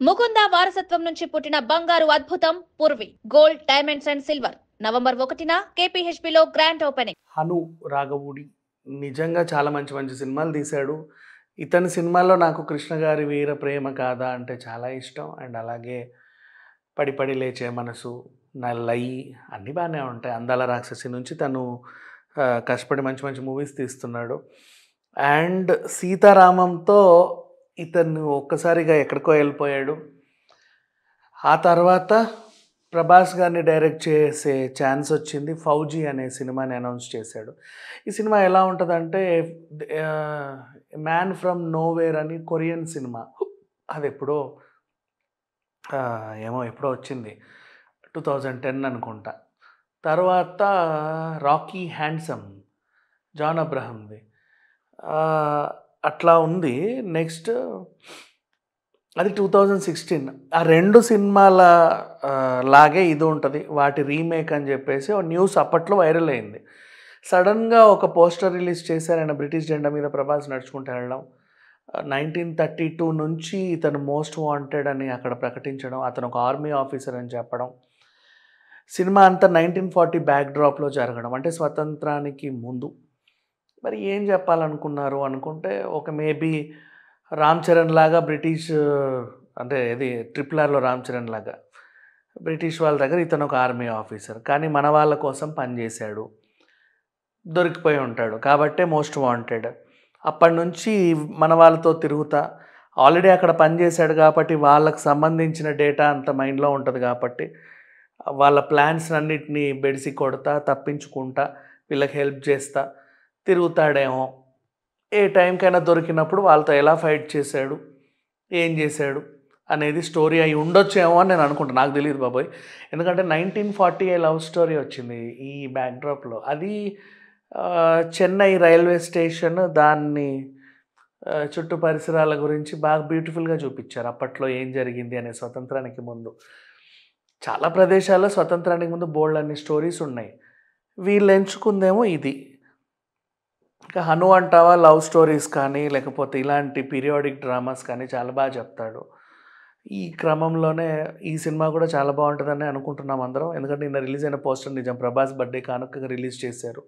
ముకుంద వారసత్వం నుంచి పుట్టిన బంగారు అద్భుతం Purvi gold diamonds and silver November 1న కేపీహెచ్పీలో గ్రాండ్ ఓపెనింగ్. హను రాఘవుడి నిజంగా చాలా మంచి మంచి సినిమాలు తీశాడు. ఇతని సినిమాల్లో నాకు కృష్ణ గారి వీర ప్రేమ కాదా అంటే చాలా ఇష్టం. అండ్ అలాగే పడి పడి లేచే మనసు, నల్లయి అన్నీ బాగానే ఉంటాయి. అందాల రాక్షసి నుంచి తను కష్టపడి మంచి మంచి మూవీస్ తీస్తున్నాడు. అండ్ సీతారామంతో ఇతను ఒక్కసారిగా ఎక్కడికో వెళ్ళిపోయాడు. ఆ తర్వాత ప్రభాస్ గారిని డైరెక్ట్ చేసే ఛాన్స్ వచ్చింది. ఫౌజీ అనే సినిమాని అనౌన్స్ చేశాడు. ఈ సినిమా ఎలా ఉంటుందంటే మ్యాన్ ఫ్రమ్ నోవేర్ అని కొరియన్ సినిమా. అది ఎప్పుడో ఎప్పుడో వచ్చింది, 2010 అనుకుంటా. తర్వాత రాకీ హ్యాండ్సమ్, జాన్ అబ్రహంది, అట్లా ఉంది. నెక్స్ట్ అది 2016. ఆ రెండు సినిమాల లాగే ఇది ఉంటుంది, వాటి రీమేక్ అని చెప్పేసి ఒక న్యూస్ అప్పట్లో వైరల్ అయింది. సడన్గా ఒక పోస్టర్ రిలీజ్ చేశారు. ఆయన బ్రిటిష్ జెండా మీద ప్రభాస్ నడుచుకుంటూ వెళ్ళడం, 1932 నుంచి ఇతను మోస్ట్ వాంటెడ్ అని అక్కడ ప్రకటించడం, అతను ఒక ఆర్మీ ఆఫీసర్ అని చెప్పడం. సినిమా అంతా 1940 బ్యాక్డ్రాప్లో జరగడం, అంటే స్వతంత్రానికి ముందు. మరి ఏం చెప్పాలనుకున్నారు అనుకుంటే, ఒక మేబీ రామ్ చరణ్ లాగా బ్రిటిష్, అంటే ఇది RRRలో రామ్ చరణ్ లాగా బ్రిటిష్ వాళ్ళ దగ్గర ఇతను ఒక ఆర్మీ ఆఫీసర్, కానీ మన వాళ్ళ కోసం పనిచేశాడు, దొరికిపోయి ఉంటాడు కాబట్టే మోస్ట్ వాంటెడ్. అప్పటి నుంచి మన వాళ్ళతో తిరుగుతా, ఆల్రెడీ అక్కడ పనిచేశాడు కాబట్టి వాళ్ళకు సంబంధించిన డేటా అంత మైండ్లో ఉంటుంది కాబట్టి వాళ్ళ ప్లాన్స్ అన్నిటినీ బెడిసి కొడతా, తప్పించుకుంటా, వీళ్ళకి హెల్ప్ చేస్తా తిరుగుతాడేమో. ఏ టైంకైనా దొరికినప్పుడు వాళ్ళతో ఎలా ఫైట్ చేశాడు, ఏం చేశాడు అనేది స్టోరీ అయి ఉండొచ్చేమో అని నేను అనుకుంటాను. నాకు తెలియదు బాబోయ్, ఎందుకంటే 1940 లవ్ స్టోరీ వచ్చింది ఈ బ్యాక్డ్రాప్లో. అది చెన్నై రైల్వే స్టేషన్, దాన్ని చుట్టూ పరిసరాల గురించి బాగా బ్యూటిఫుల్గా చూపించారు. అప్పట్లో ఏం జరిగింది అనే స్వతంత్రానికి ముందు చాలా ప్రదేశాల్లో స్వతంత్రానికి ముందు బోల్డ్ అన్ని స్టోరీస్ ఉన్నాయి. వీళ్ళు ఎంచుకుందేమో ఇది. ఇంకా హను అంటావా, లవ్ స్టోరీస్ కానీ లేకపోతే ఇలాంటి పీరియాడిక్ డ్రామాస్ కానీ చాలా బాగా చెప్తాడు. ఈ క్రమంలోనే ఈ సినిమా కూడా చాలా బాగుంటుందని అనుకుంటున్నాం అందరం. ఎందుకంటే నిన్న రిలీజ్ అయిన పోస్టర్ నిజం, ప్రభాస్ బర్త్డే కానుకగా రిలీజ్ చేశారు.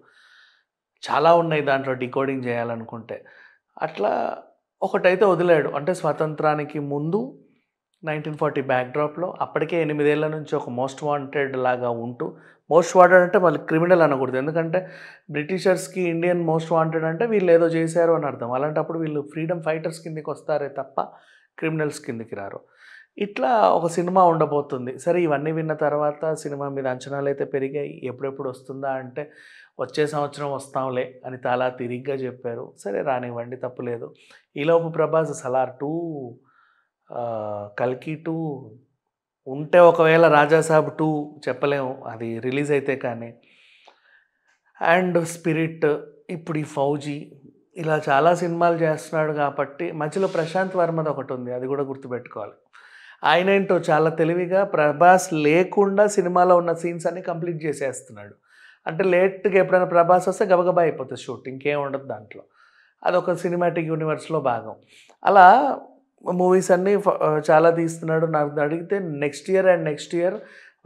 చాలా ఉన్నాయి దాంట్లో డీకోడింగ్ చేయాలనుకుంటే. అట్లా ఒకటైతే వదిలాడు, అంటే స్వాతంత్రానికి ముందు 1940 బ్యాక్డ్రాప్లో అప్పటికే 8 ఏళ్ల నుంచి ఒక మోస్ట్ వాంటెడ్ లాగా ఉంటూ, మోస్ట్ వాంటెడ్ అంటే మళ్ళీ క్రిమినల్ అనకూడదు, ఎందుకంటే బ్రిటిషర్స్కి ఇండియన్ మోస్ట్ వాంటెడ్ అంటే వీళ్ళు ఏదో చేశారు అని అర్థం. అలాంటప్పుడు వీళ్ళు ఫ్రీడమ్ ఫైటర్స్ కిందకి వస్తారే తప్ప క్రిమినల్స్ కిందకి రారు. ఇట్లా ఒక సినిమా ఉండబోతుంది. సరే, ఇవన్నీ విన్న తర్వాత సినిమా మీద అంచనాలు అయితే పెరిగాయి. ఎప్పుడెప్పుడు వస్తుందా అంటే వచ్చే సంవత్సరం వస్తాంలే అని చాలా తిరిగ్గా చెప్పారు. సరే రానివ్వండి, తప్పులేదు. ఈలోపు ప్రభాస్ సలార్ 2, కల్కి 2 ఉంటే, ఒకవేళ రాజాసాబ్ 2 చెప్పలేము, అది రిలీజ్ అయితే కానీ. అండ్ స్పిరిట్, ఇప్పుడు ఈ ఫౌజీ, ఇలా చాలా సినిమాలు చేస్తున్నాడు కాబట్టి మధ్యలో ప్రశాంత్ వర్మది ఒకటి ఉంది, అది కూడా గుర్తుపెట్టుకోవాలి. ఆయన ఏంటో చాలా తెలివిగా ప్రభాస్ లేకుండా సినిమాలో ఉన్న సీన్స్ అన్నీ కంప్లీట్ చేసేస్తున్నాడు. అంటే లేట్గా ఎప్పుడైనా ప్రభాస్ వస్తే గబగబా అయిపోతుంది షూట్, ఇంకేం ఉండదు దాంట్లో. అదొక సినిమాటిక్ యూనివర్స్లో భాగం. అలా మూవీస్ అన్నీ చాలా తీస్తున్నాడు. నాకు అడిగితే నెక్స్ట్ ఇయర్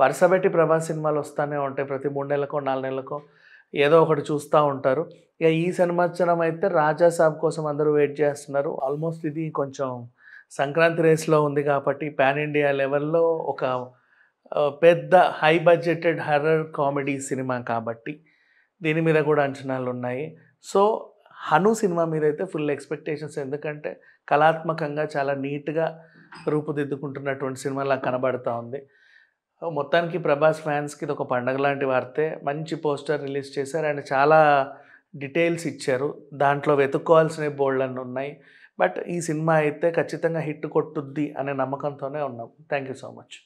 వరుస పెట్టి ప్రభాస్ సినిమాలు వస్తూనే ఉంటాయి. ప్రతి 3 నెలలకో 4 నెలలకో ఏదో ఒకటి చూస్తూ ఉంటారు. ఇక ఈ సంవత్సరం అయితే రాజాసాబ్ కోసం అందరూ వెయిట్ చేస్తున్నారు. ఆల్మోస్ట్ ఇది కొంచెం సంక్రాంతి రేస్లో ఉంది కాబట్టి పాన్ ఇండియా లెవెల్లో ఒక పెద్ద high budgeted horror comedy cinema కాబట్టి దీని మీద కూడా అంచనాలు ఉన్నాయి. సో హను సినిమా మీద అయితే ఫుల్ ఎక్స్పెక్టేషన్స్, ఎందుకంటే కళాత్మకంగా చాలా నీట్గా రూపుదిద్దుకుంటున్నటువంటి సినిమాలా కనబడుతూ ఉంది. మొత్తానికి ప్రభాస్ ఫ్యాన్స్కి ఇది ఒక పండగ లాంటి వార్తే. మంచి పోస్టర్ రిలీజ్ చేశారు అండ్ చాలా డీటెయిల్స్ ఇచ్చారు. దాంట్లో వెతుక్కోవాల్సినవి బోల్డ్ అన్నీ ఉన్నాయి. బట్ ఈ సినిమా అయితే ఖచ్చితంగా హిట్ కొట్టుద్ది అనే నమ్మకంతోనే ఉన్నాం. Thank you so much.